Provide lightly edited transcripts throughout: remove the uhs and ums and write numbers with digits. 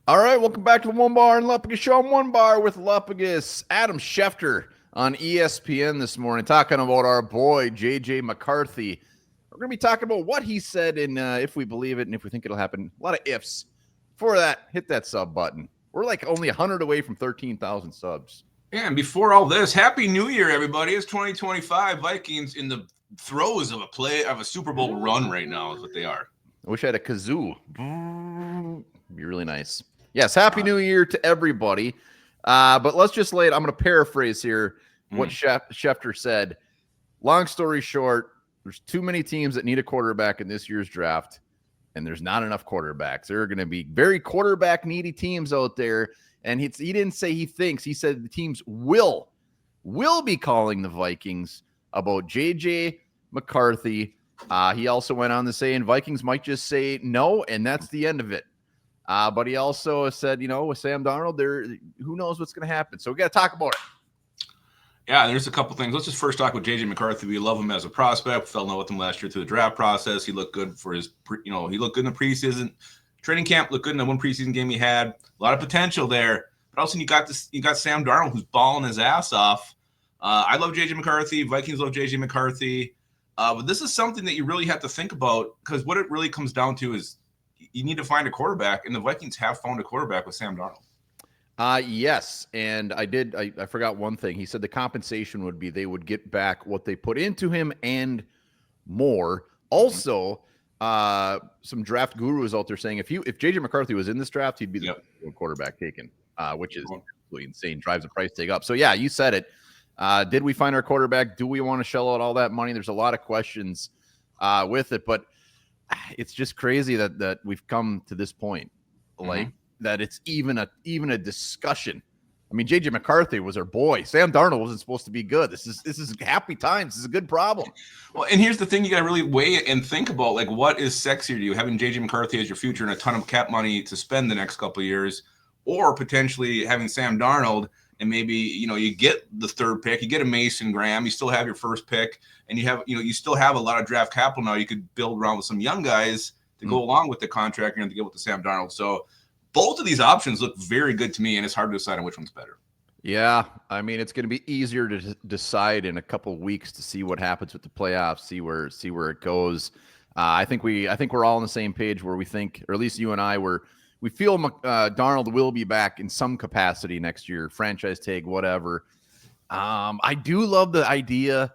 All right, welcome back to the Onebar and Lupagus show. I'm Onebar with Lupagus. Adam Schefter on ESPN this morning talking about our boy, J.J. McCarthy. We're going to be talking about what he said and if we believe it and if we think it'll happen. A lot of ifs. Before that, hit that sub button. We're like only 100 away from 13,000 subs. Yeah, and before all this, Happy New Year, everybody. It's 2025. Vikings in the throes of a Super Bowl run right now is what they are. I wish I had a kazoo. Be really nice. Yes, Happy New Year to everybody. But let's just lay it. I'm going to paraphrase here what Schefter said. Long story short, there's too many teams that need a quarterback in this year's draft, and there's not enough quarterbacks. There are going to be very quarterback-needy teams out there, and he didn't say he thinks. He said the teams will be calling the Vikings about J.J. McCarthy. He also went on to say, and Vikings might just say no, and that's the end of it. But he also said, with Sam Darnold, who knows what's going to happen. So we got to talk about it. Yeah, there's a couple things. Let's just first talk with J.J. McCarthy. We love him as a prospect. We fell in love with him last year through the draft process. He looked good for he looked good in the preseason training camp. Looked good in the one preseason game he had. A lot of potential there. But also, you got Sam Darnold, who's balling his ass off. I love J.J. McCarthy. Vikings love J.J. McCarthy. But this is something that you really have to think about, because what it really comes down to is you need to find a quarterback, and the Vikings have found a quarterback with Sam Darnold. Yes, and I forgot one thing. He said the compensation would be they would get back what they put into him and more. Also, some draft gurus out there saying if J.J. McCarthy was in this draft, he'd be the quarterback taken, which is absolutely insane. Drives the price tag up. So, yeah, you said it. Did we find our quarterback? Do we want to shell out all that money? There's a lot of questions with it, but it's just crazy that we've come to this point. Like, that it's even a discussion. I mean, J.J. McCarthy was our boy. Sam Darnold wasn't supposed to be good. This is happy times. This is a good problem. Well, and here's the thing you got to really weigh and think about, like, what is sexier to you, having J.J. McCarthy as your future and a ton of cap money to spend the next couple of years, or potentially having Sam Darnold and maybe, you get the third pick, you get a Mason Graham, you still have your first pick, and you still have a lot of draft capital now. You could build around with some young guys to go along with the contract and to get with the Sam Darnold. So both of these options look very good to me, and it's hard to decide on which one's better. Yeah, I mean, it's going to be easier to decide in a couple of weeks to see what happens with the playoffs, see where it goes. I think we're all on the same page where we think, or at least you and I we feel Darnold will be back in some capacity next year, franchise tag, whatever. I do love the idea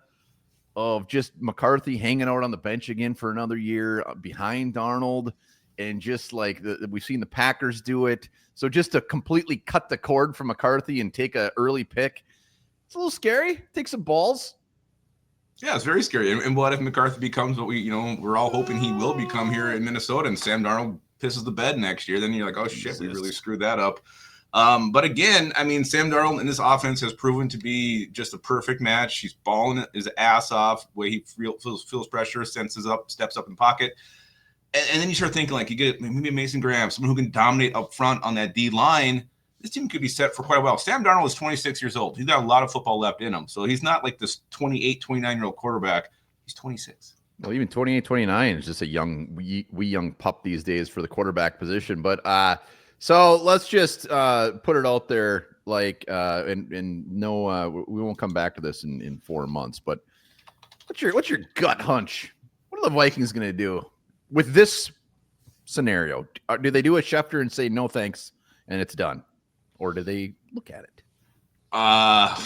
of just McCarthy hanging out on the bench again for another year behind Darnold. And just like we've seen the Packers do it. So just to completely cut the cord from McCarthy and take an early pick, it's a little scary. Take some balls. Yeah, it's very scary. And what if McCarthy becomes what we're all hoping he will become here in Minnesota, and Sam Darnold pisses the bed next year? Then you're like, oh, shit, we really screwed that up. But again, I mean, Sam Darnold in this offense has proven to be just a perfect match. He's balling his ass off, the way he feels pressure, steps up in pocket. And then you start thinking, like, you get maybe Mason Graham, someone who can dominate up front on that D line. This team could be set for quite a while. Sam Darnold is 26 years old. He's got a lot of football left in him. So he's not like this 28, 29-year-old quarterback. He's 26. Well, even 28, 29 is just a young pup these days for the quarterback position. But so let's just put it out there, like, and no, we won't come back to this in 4 months. But what's your gut hunch? What are the Vikings going to do with this scenario? Do they do a Schefter and say no thanks and it's done, or do they look at it?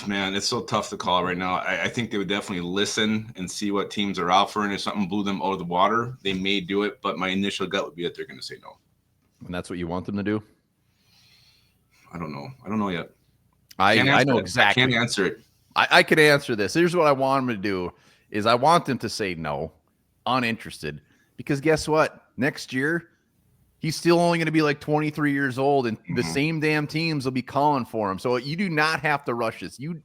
Man, it's so tough to call right now. I think they would definitely listen and see what teams are offering. If something blew them out of the water, they may do it, but my initial gut would be that they're going to say no. And that's what you want them to do? I don't know yet. I know exactly. I can't answer it. I could answer this. Here's what I want them to do is I want them to say no, uninterested. Because guess what? Next year, he's still only going to be like 23 years old, and the same damn teams will be calling for him. So you do not have to rush this. You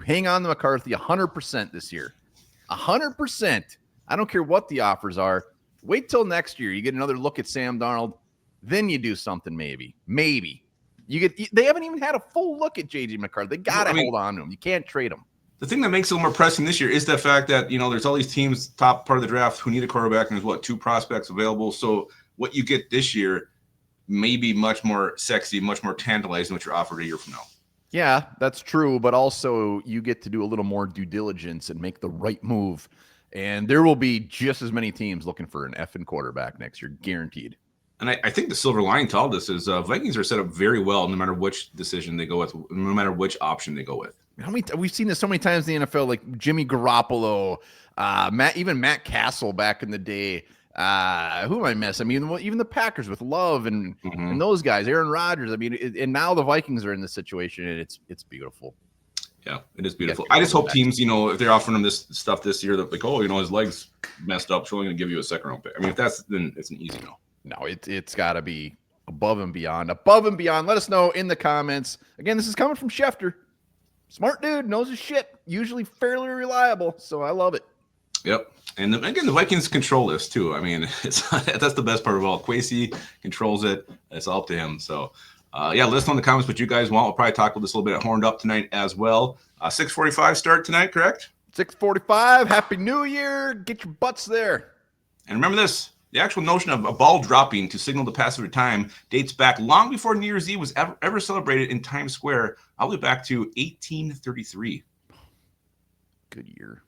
hang on to McCarthy 100% this year. 100%. I don't care what the offers are. Wait till next year. You get another look at Sam Darnold. Then you do something maybe. They haven't even had a full look at J.J. McCarthy. They got to hold on to him. You can't trade him. The thing that makes it a little more pressing this year is the fact that, there's all these teams, top part of the draft, who need a quarterback, and there's 2 prospects available. So what you get this year maybe much more sexy, much more tantalizing what you're offered a year from now. Yeah, that's true. But also you get to do a little more due diligence and make the right move. And there will be just as many teams looking for an effing quarterback next year, guaranteed. And I think the silver lining to all this is Vikings are set up very well no matter which decision they go with, no matter which option they go with. We've seen this so many times in the NFL, like Jimmy Garoppolo, Matt Castle back in the day. Who am I missing? I mean, even the Packers with Love and those guys, Aaron Rodgers. I mean, and now the Vikings are in this situation, and it's beautiful. Yeah, it is beautiful. I just hope teams, if they're offering them this stuff this year, that like, his leg's messed up, so we're going to give you a second round pick. I mean, if that's, then it's an easy no. No, it's got to be above and beyond. Above and beyond. Let us know in the comments. Again, this is coming from Schefter. Smart dude, knows his shit. Usually fairly reliable, so I love it. Yep. And again, the Vikings control this too. I mean, that's the best part of all. Kwesi controls it. It's all up to him. So, let us know in the comments what you guys want. We'll probably talk about this a little bit at Horned Up tonight as well. 6:45 start tonight, correct? 6:45. Happy New Year. Get your butts there. And remember this. The actual notion of a ball dropping to signal the passage of time dates back long before New Year's Eve was ever celebrated in Times Square, all the way back to 1833. Good year.